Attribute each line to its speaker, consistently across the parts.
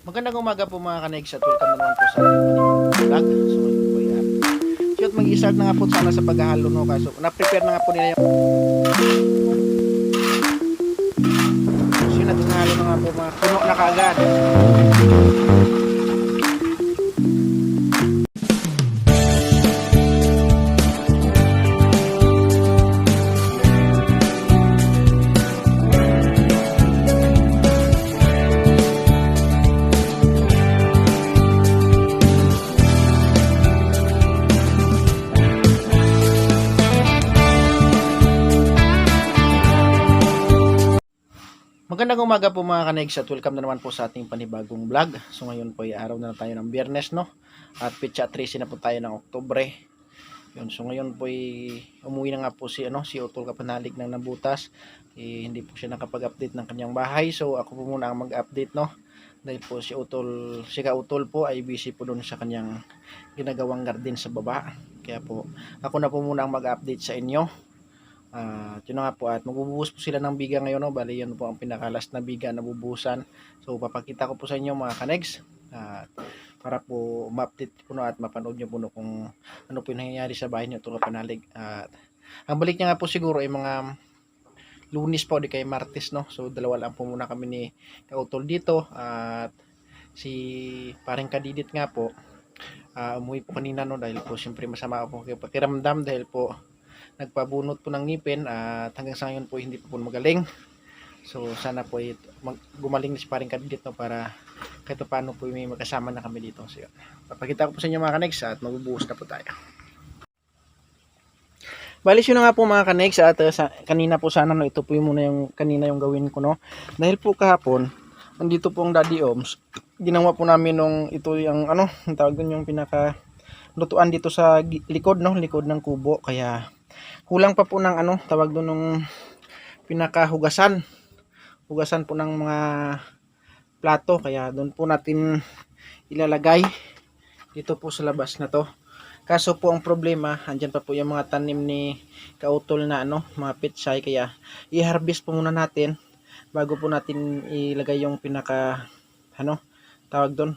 Speaker 1: Magandang umaga po mga kanegs at welcome na naman po sa ating panibagong vlog. So ngayon po yan. So mag-i-start na nga po sana sa paghahalo no kaso na-prepare na nga po nila yung so yun at nahalo na nga po mga puno na kaagad. Magandang umaga po mga kanegs at welcome na naman po sa ating panibagong vlog. So ngayon po ay araw na tayo ng Biyernes no. At pitsa 13 na po tayo ng Oktubre. Yun, so ngayon po ay umuwi na nga po si Utol Kapanalig ng Nabutas. Hindi po siya nakapag-update ng kanyang bahay. So ako po muna ang mag-update no. Dahil po si Ka-Utol po ay busy po doon sa kanyang ginagawang garden sa baba. Kaya po ako na po muna ang mag-update sa inyo. Yun nga po at magbubuhos po sila ng biga ngayon no? Bali yan po ang pinakalas na biga na bubuhusan. So papakita ko po sa inyo mga kanegs para po ma-update po no, at mapanood nyo po no, kung ano po yung nangyayari sa bahay niyo Utol Kapanalig. Ang balik niya nga po siguro ay mga Lunes po di kay Martes no. So dalawa lang po muna kami ni Ka-Utol dito at si paring Kadidit nga po umuwi po kanina no dahil po siyempre masama po kayo pakiramdam dahil po nagpabunot po ng ngipin at hanggang sa ngayon po hindi po magaling. So sana po gumaling na si paring Kadidit no, para kahit paano po may magkasama na kami dito. So yun, papakita ko po sa inyo mga kanegs at magbubuhos na po tayo. Balis yun na nga po mga kanegs at kanina po sana no, ito po yung muna yung kanina yung gawin ko no. Dahil po kahapon nandito po ang Daddy Oms, ginawa po namin nung ito yung ang tawag dun yung pinaka lutuan dito sa likod no, likod ng kubo, kaya kulang pa po ng tawag doon nung pinakahugasan po ng mga plato, kaya doon po natin ilalagay dito po sa labas na to. Kaso po ang problema, andyan pa po yung mga tanim ni Ka-Utol na mga petsay, kaya i-harvest po muna natin bago po natin ilagay yung pinaka tawag doon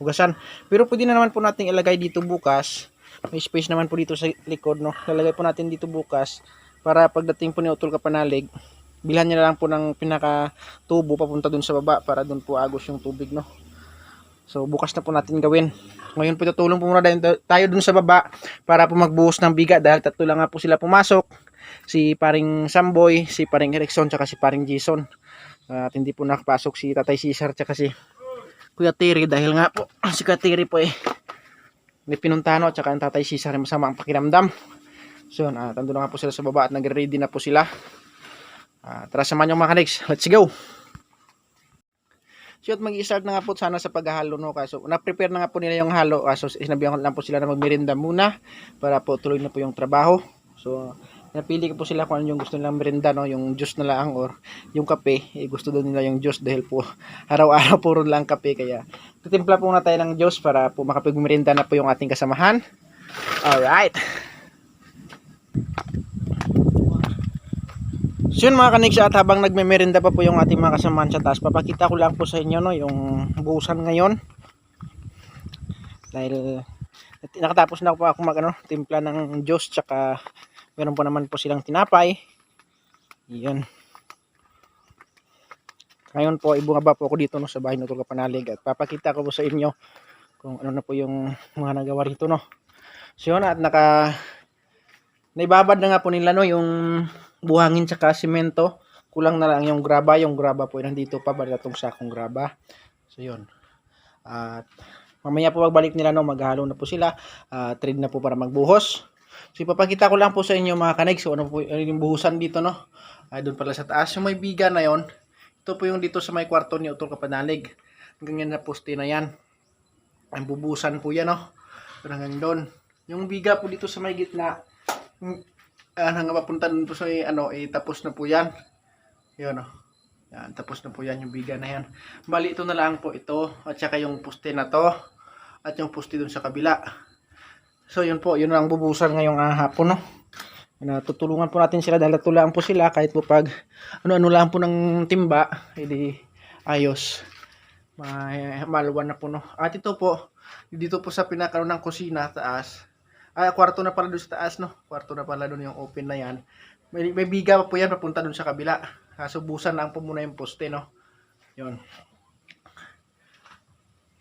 Speaker 1: hugasan. Pero pwede na naman po natin ilagay dito bukas. May space naman po dito sa likod no. Lalagay po natin dito bukas para pagdating po ni Utol Kapanalig, bilhan niya na lang po ng pinaka tubo papunta dun sa baba para dun po agos yung tubig no. So bukas na po natin gawin. Ngayon po tutulong po muna tayo dun sa baba para po magbuhos ng biga dahil tatlo lang nga po sila pumasok. Si paring Samboy, si paring Erickson, tsaka si paring Jason. At hindi po nakapasok si Tatay Cesar tsaka si Kuya Terry dahil nga po si Kuya Terry po may pinuntahan at saka ang Tatay Cesar ay masama ang pakiramdam. So yun, tando na nga po sila sa baba at nagre-ready na po sila. Tara samahan nyo mga kanegs, let's go! So yun, mag-i-start na nga po sana sa paghahalo no, kaso na-prepare na nga po nila yung halo, so sinabihan ko lang po sila na magmerienda muna para po tuloy na po yung trabaho. So napili ko po sila kung ano yung gusto nilang merienda no, yung juice na lang or yung kape. Gusto doon nila yung juice dahil po araw-araw puro lang kape, kaya titimpla po na tayo ng juice para po makapag-merienda na po yung ating kasamahan. Alright, so yun mga kanegs, at habang nagme-merienda pa po yung ating mga kasamahan sa taas, papakita ko lang po sa inyo no, yung buhusan ngayon dahil nakatapos na po ako timpla ng juice, tsaka meron po naman po silang tinapay. Yan. Ngayon po ibungaba po ako dito no, sa bahay ng Utol Kapanalig at papakita ko po sa inyo kung ano na po yung mga nagawa rito no. So yun, at naibabad na nga po nila no, yung buhangin tsaka simento. Kulang na lang yung graba. Yung graba po nandito pa, bali itong sakong graba. So yun. At mamaya po pagbalik nila no, maghalo na po sila. Trade na po para magbuhos. So ipapakita ko lang po sa inyo mga kanegs so ano po yung buhusan dito no. Doon pala sa taas yung may biga na yon. Ito po yung dito sa may kwarto ni Utol Kapanalig. Hanggang yan na poste na yan. Ang bubuhusan po yan no. Hanggang doon. Yung biga po dito sa may gitna hanggang mapunta dun po sa tapos na po yan. Yun no. Yan, tapos na po yan yung biga na yan. Bali ito na lang po ito at saka yung poste na to at yung poste dun sa kabila. So yun po, yun ang bubuhusan ngayong hapon no. Tutulungan po natin sila dahil tulaan po sila kahit po pag ano lang po ng timba, edi ayos. Maluwan na po, no. At ito po, dito po sa pinakaroon ng kusina taas. Kwarto na pala doon sa taas, no. Kwarto na pala doon yung open na yan. May biga pa po yan papunta doon sa kabila. Kaso busan lang po muna yung poste, no. Yun.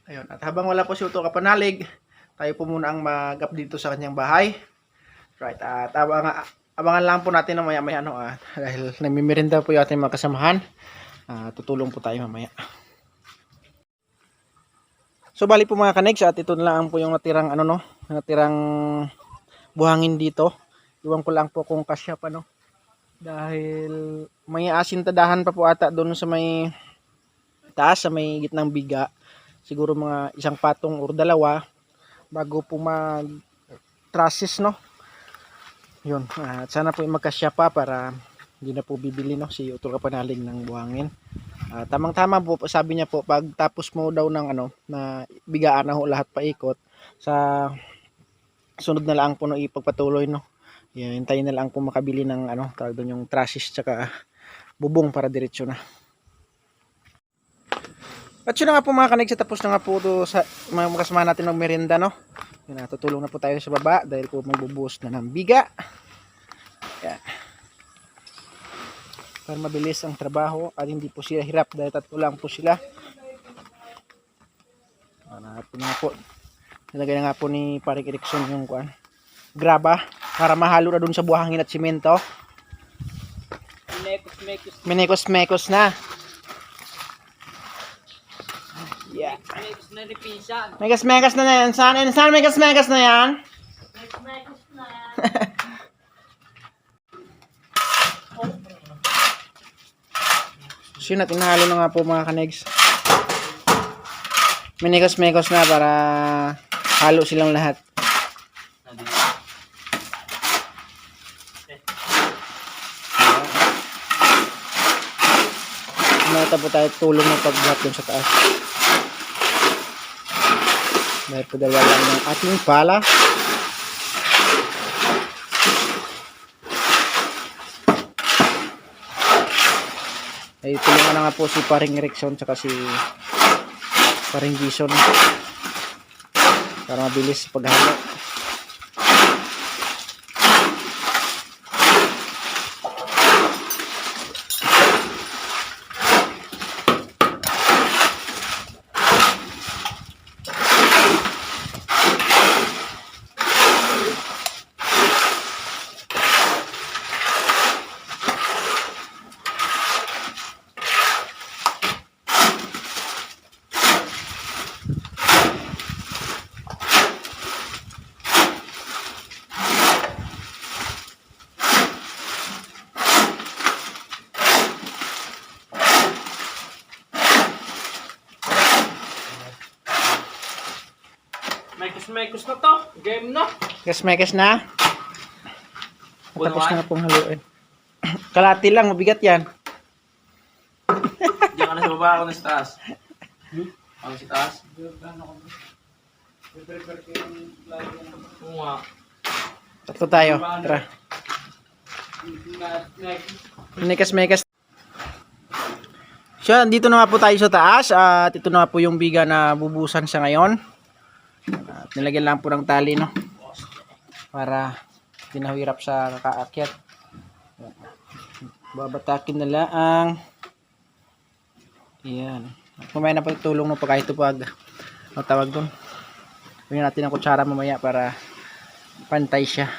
Speaker 1: Ayun. At habang wala po si Uto Kapanalig, tayo po muna ang mag-up dito sa kanyang bahay. Right. At abangan lang po natin na maya-maya, no. Dahil namimirinda po yung ating mga kasamahan. Tutulong po tayo mamaya. So bali po mga kanegs, at ito na lang po yung natirang natirang buhangin dito. Iwan ko lang po kung kasya pa, no. Dahil may asintadahan pa po ata doon sa may taas, sa may gitnang biga. Siguro mga isang patong or dalawa bago po mag trusses, no. Yun. At sana po magkasya pa para hindi na po bibili, no, si Utol Kapanalig ng buhangin. Tamang-tama po, sabi niya po, pag tapos mo daw ng na bigaan na ho lahat paikot, sa sunod na lang po no ipagpatuloy, no. Yan, hintayin na lang po makabili ng tawag doon yung trusses tsaka bubong para diretso na. At yun na nga po mga kanegs, tapos na nga po ito sa mga kasama natin ng merienda, no. Yan, tutulong na po tayo sa baba dahil po magbubuhos na ng biga. Yan. Para mabilis ang trabaho at hindi po sila hirap dahil tatlo lang po sila. Nilagay na nga po ni Paring Erickson yung graba para mahalo na dun sa buhangin at simento. Minekos-mekos na. Yeah. Megas-megas na yan. Saan megas-megas na yan? Megas-megas na. So yun, natin nahalo na nga po mga kanegs. Minekos-mekos na para halo silang lahat. Kumata po tayo tulong ng pagbuhat dun sa taas. Dahil po dalawa lang ng ating pala. Ay tulungan na nga po si Paring Erickson tsaka si Paring Jason para mabilis paghalo.
Speaker 2: Mekos na to. Game na.
Speaker 1: Mekes na. Tapos na nga pong haluin. Kalati lang, mabigat yan.
Speaker 2: Diyan ka na sa baba, ako na sa taas. Ako sa taas. Oo nga.
Speaker 1: Tatlo tayo. Tara. Mekas. So, dito na nga po tayo sa taas. At ito na nga po yung biga na bubusan sa ngayon. At nilagyan lang po ng tali, no, para pinahirap sa kakaakyat. Babatakin na lang. Yan. Mamaya na pagtulong no pa kahit pag tawag doon. Bigyan natin ng kutsara mamaya para pantay siya.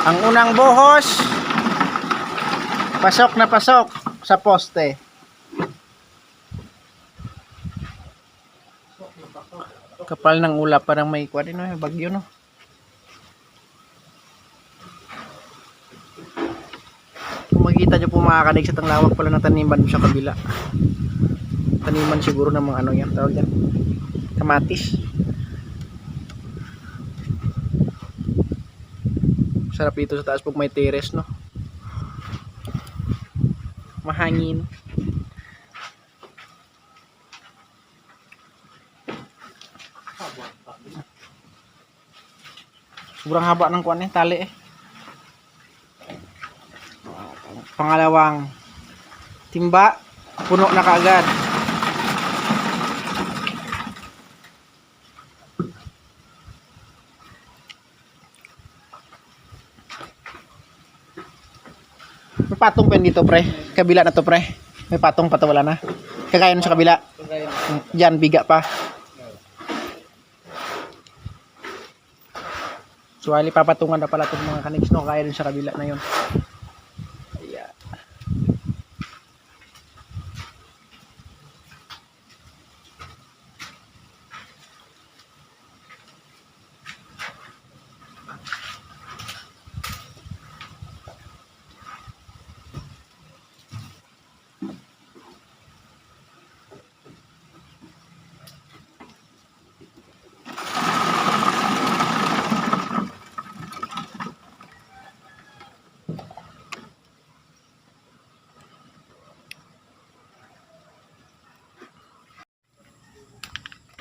Speaker 1: Ang unang buhos, pasok na pasok sa poste. Kapal ng ulap, parang may bagyo, no. Kung makikita nyo po mga kanegs, at ang lawak pala ng taniman sa kabila. Taniman siguro ng mga yan, tawag yan, kamatis. Sarap dito sa taas pag may terrace, no. Mahangin. Sobrang haba ng tali eh. Pangalawang timba. puno na kaagad. May patong pa yun dito, pre. Kabila na to, pre. May patong pa to, wala na. Kagaya nun sa kabila. Diyan, biga pa. So, ali papatungan na pala itong mga kaniks, no? Kaya dun sa kabila na yun. Ayan.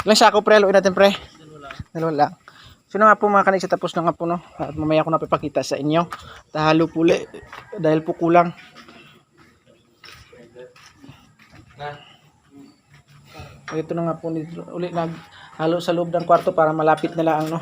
Speaker 1: Ilang sako, pre? Haluin natin, pre. Dalawa lang. So na nga po mga kaniks, tapos na nga po, no? At mamaya ko na papakita sa inyo. Tahalo po ulit dahil po kulang. Ito na nga po ulit naghalo sa loob ng kwarto para malapit na lang, no?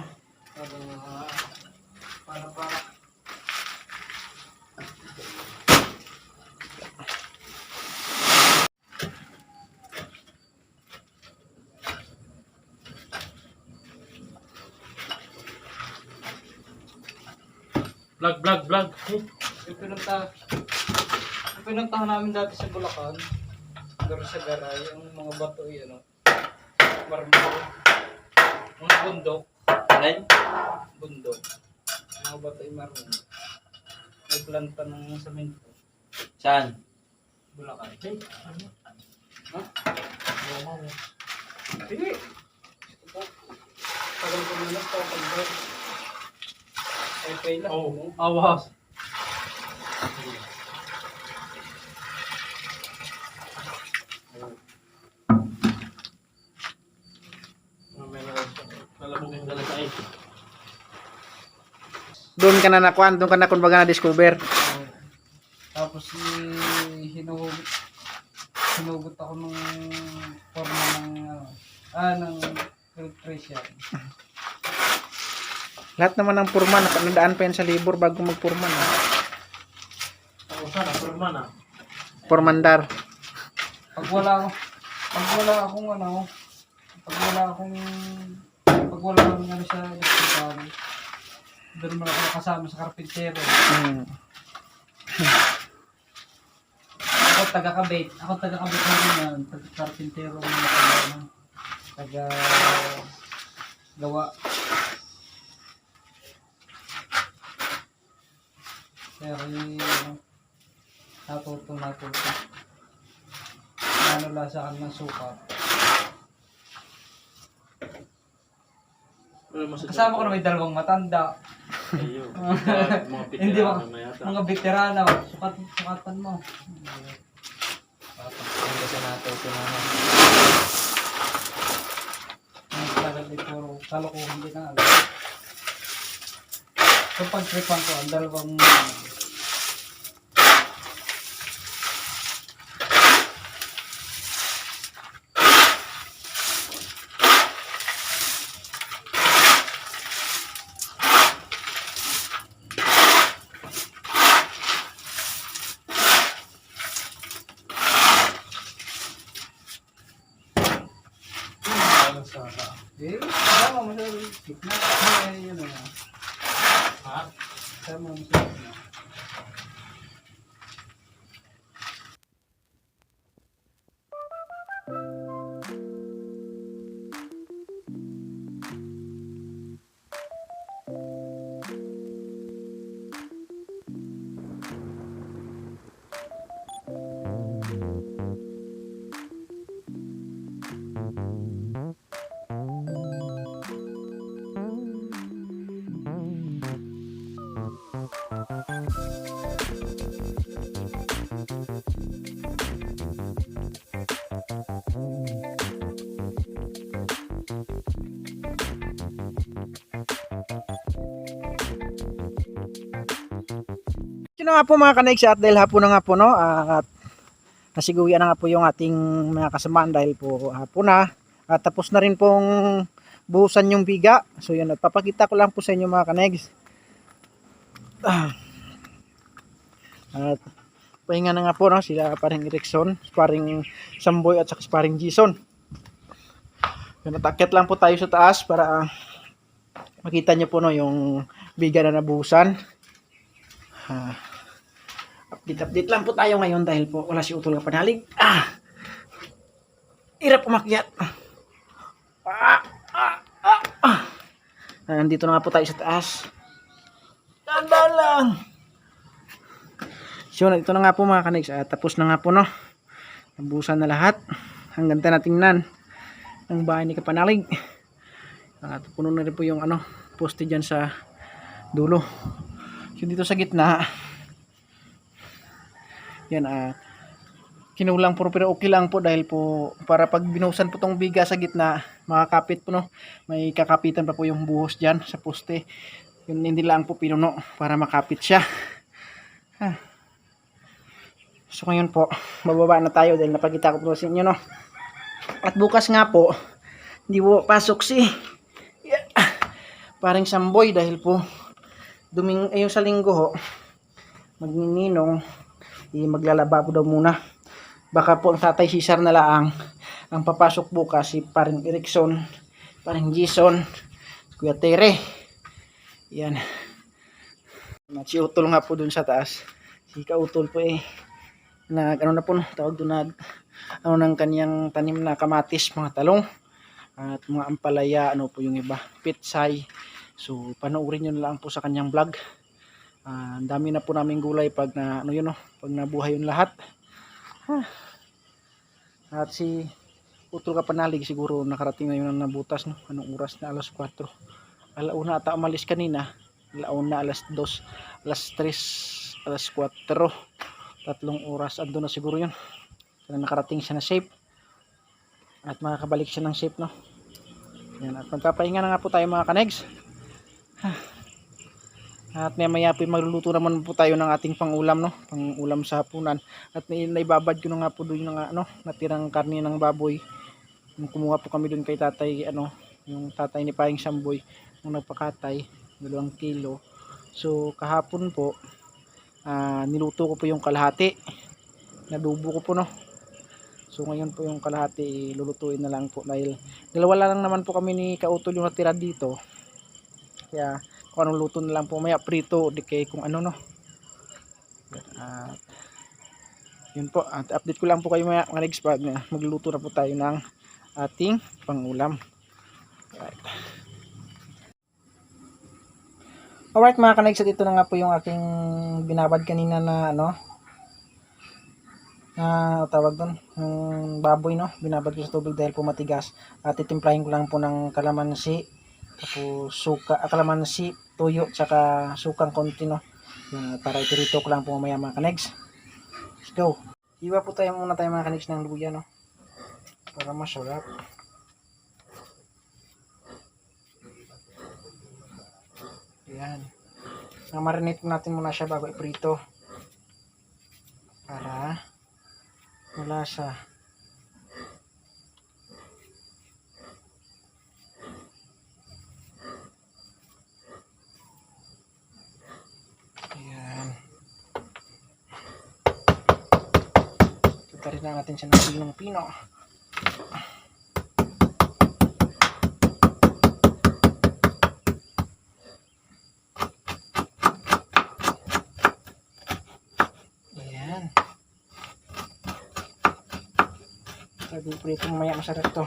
Speaker 2: Vlog.
Speaker 3: Yung pinuntahan namin dati sa Bulacan, doon sa Garay, yung mga bato yun, marmol, mga bundok, bundok, mga bato yung marmol, may planta ng semento,
Speaker 2: Saan?
Speaker 3: Bulacan. Ha? Hindi. Tagal ko na lang, tagal ko. Pay lang.
Speaker 2: Oh, awas.
Speaker 1: Doon ka na nakuan, doon ka na kumbaga na-discover.
Speaker 3: Tapos hinugot ako ng forma ng filtration.
Speaker 1: Lahat naman ng purman, nakadaan pa yan sa libur bago magpurman.
Speaker 2: Ako sana, purman ah.
Speaker 1: Purmandar.
Speaker 3: Pag wala akong sa hospital, doon mo ako kasama sa karpintero. Ako taga-kabit na yan, taga-karpintero taga-gawa. Kaya natuto. Ano lasakan ng suka. Kasama ko na may dalawang matanda.
Speaker 2: Ayun.
Speaker 3: Hindi ba? Mga veterano. Sukatan mo.
Speaker 2: Kasi natuto naman.
Speaker 3: Ang tagal ay puro kalokohan din na. So pag-tripan ko, ang dalawang sama mo sa gitna. Yun na.
Speaker 2: Ha?
Speaker 3: Sama mo sa gitna.
Speaker 1: Yun na nga po mga kanaiks, at dahil hapon na nga po, no? At nasiguyan na nga po yung ating mga kasamaan dahil po hapon na. At tapos na rin pong buhusan yung biga. So yun, at papakita ko lang po sa inyo mga kanegs. At pahinga na nga po no, sila paring Erickson, paring Samboy at saka paring Jason. Yun, atakyat lang po tayo sa taas para makita nyo po no, yung biga na nabuhusan. Update lang po tayo ngayon dahil po wala si Utol Kapanalig. Hirap umakyat. Nandito na nga po tayo sa taas. Tanda lang. So, ito na nga po mga kanegs. Tapos na nga po no. Nabuhusan na lahat. Ang ganda na tingnan ng bahay ni Kapanalig. At puno na rin po yung poste dyan sa dulo. So, dito sa gitna. Yan, kinulang po pero okay lang po dahil po para pag binuhusan po tong biga sa gitna, makakapit po no. May kakapitan pa po yung buhos dyan sa poste. Yun, hindi lang po pinuno para makapit siya. So ngayon po, bababa na tayo dahil napakita ko po sa inyo no. At bukas nga po, hindi po pasok si paring Samboy dahil po yung sa linggo ho, magnininong, maglalaba po daw muna. Baka po ang tatay Cesar na lang ang papasok bukas, si paring Erickson, paring Jason, Kuya Tere. Yan. At si Utol nga po dun sa taas. Si Kautol po na po tawag doon ng kaniyang tanim na kamatis, mga talong at mga ampalaya, po yung iba, pitsay. So panoorin nyo na lang po sa kanyang vlog. Ang dami na po naming gulay pag pag nabuhay yung lahat. At si Utol Kapanalig siguro nakarating na yun ang nabutas no. Anong oras na? Alas 4. Alauna ata umalis kanina. Alauna alas 2, alas 3, alas 4. 3 oras ando na siguro yun. Kaya nakarating siya na safe. At makakabalik siya ng safe no. Yan, at magpapahinga na nga po tayo mga kanegs. At maya po magluluto naman po tayo ng ating pangulam no, pangulam sa hapunan. At naibabad ko na nga po doon ng natirang karne ng baboy. Kumuha po kami doon kay tatay yung tatay ni Paring Samboy nung nagpakatay, 2 kilo. So kahapon po niluto ko po yung kalahati. Nadubo ko po no. So ngayon po yung kalahati lulutuin na lang po dahil dalawa lang naman po kami ni Kautol yung natira dito. Kaya kung anong luto na lang po maya, prito di kay kung ano no. At yun po, at update ko lang po kayo maya mga next pag magluluto na po tayo ng ating pangulam. Alright mga kanegs, ito na nga po yung aking binabad kanina na tawag doon, baboy no, binabad ko sa tubig dahil po matigas. At itimplahin ko lang po ng kalamansi, tapos suka, kalamansi, tuyo, tsaka sukang konti no, para itirito ko lang po mamaya mga kanegs. Let's go. Iwa po tayo muna tayo mga kanegs ng luya no, para masarap. Yan. Marinate natin muna siya bago iprito para malasa. Ayan. Tutarin na natin siya ng pinong-pino. Sabi po ito mamaya masarap to.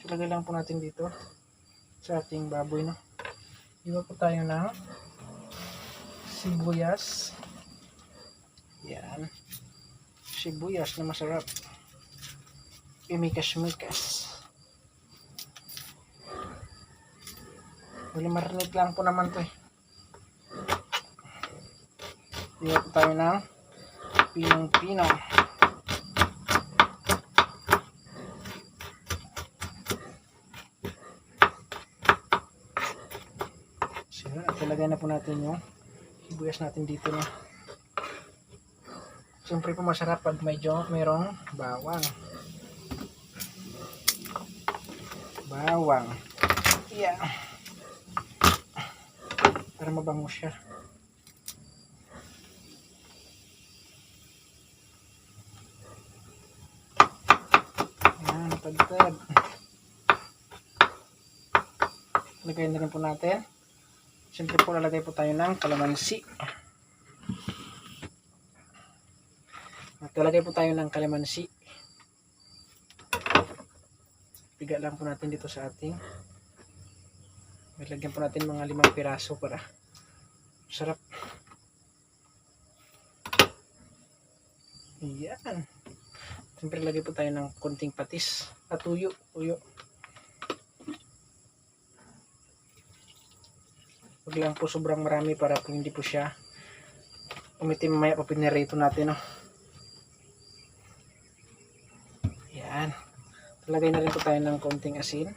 Speaker 1: Ilagay lang po natin dito sa ating baboy no. Iba po tayo ng sibuyas. Yan. Sibuyas na masarap. Imikas-mikas. Huli marinate lang po naman to Iba po tayo ng pinong-pino. At ilagay na po natin yung sibuyas natin dito na. Siyempre po masarap pag mayroong bawang. Bawang. Yeah. Para mabango siya. Yan, tagtag. Lagay na rin po natin. Siyempre po lalagay po tayo ng kalamansi. At lalagay po tayo ng kalamansi. Piga lang po natin dito sa ating. Lagyan po natin mga 5 piraso para sarap. Yan. Siyempre lagay po tayo ng konting patis at tuyo. Huwag lang po sobrang marami para po hindi po siya umitim mamaya pa pinirito natin. No? Yan. Lagay na rin po tayo ng konting asin.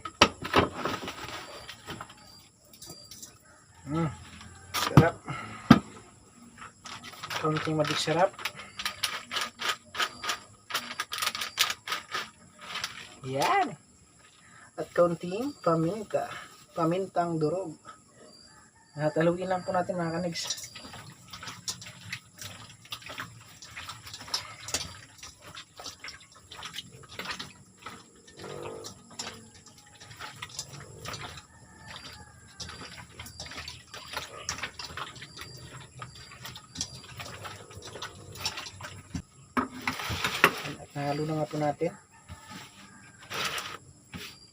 Speaker 1: Sarap. Konting madik sarap. Yan. At konting paminta. Pamintang durog. At haluin lang po natin mga kanigs. At nahalo na nga po natin.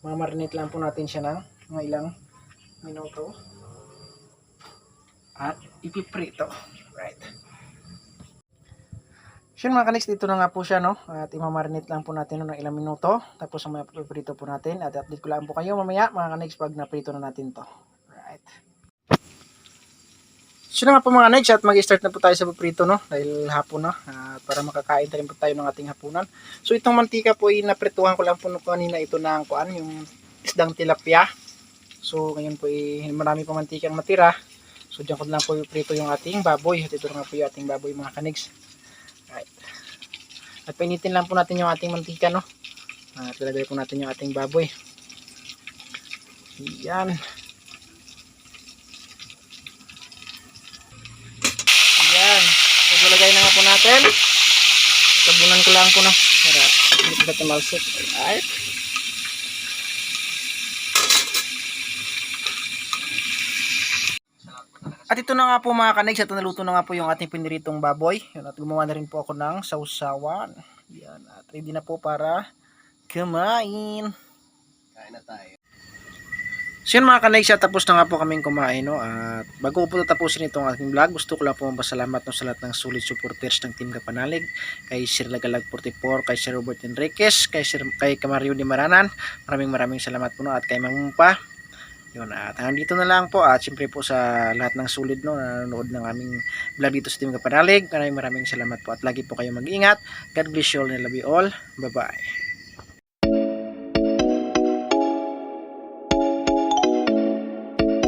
Speaker 1: Mamarinate lang po natin siya ng mga ilang minuto. At ipiprito. Right. So mga kaniks, dito na nga po siya, no? At imamarinate lang po natin ng ilang minuto. Tapos mamaya ipiprito po natin. At update ko lang po kayo mamaya mga kaniks pag naprito na natin to. Right. So na nga po mga kaniks, at mag-start na po tayo sa paprito, no? Dahil hapon na. At para makakain na rin po tayo ng ating hapunan. So itong mantika po, inaprituhan ko lang po kanina ito ng kuan, yung isdang tilapia. So ngayon po, marami pa mantikang matira. So dyan ko lang po prito yung ating baboy. At ito nga po yung ating baboy mga kanigs. Right. At painitin lang po natin yung ating mantika, no? At ilagay po natin yung ating baboy. Yan. Yan. So ilagay na nga po natin. Sabunan ko lang po, no? Para hindi po natin malsik. Alright. At ito na nga po mga kanigs, at naluto na nga po yung ating piniritong baboy. Yun, at gumawa na rin po ako ng sausawan. Yan, at ready na po para kumain.
Speaker 2: Kain na tayo.
Speaker 1: So yun mga kanigs, at tapos na nga po kaming kumain. No? At bago ko po tapusin itong aking vlog, gusto ko lang po mapasalamat no, sa lahat ng solid supporters ng Team Kapanalig. Kay Sir Lagalag 44, kay Sir Robert Enriquez, kay Camario Di Maranan. Maraming salamat po, no? At kay Mamumpa. Yun, at hanggang dito na lang po, at siyempre po sa lahat ng solid, no, na nanonood ng aming vlog dito sa Team Kapanalig. Maraming salamat po, at lagi po kayo mag-ingat. God bless you all and love you all. Bye bye.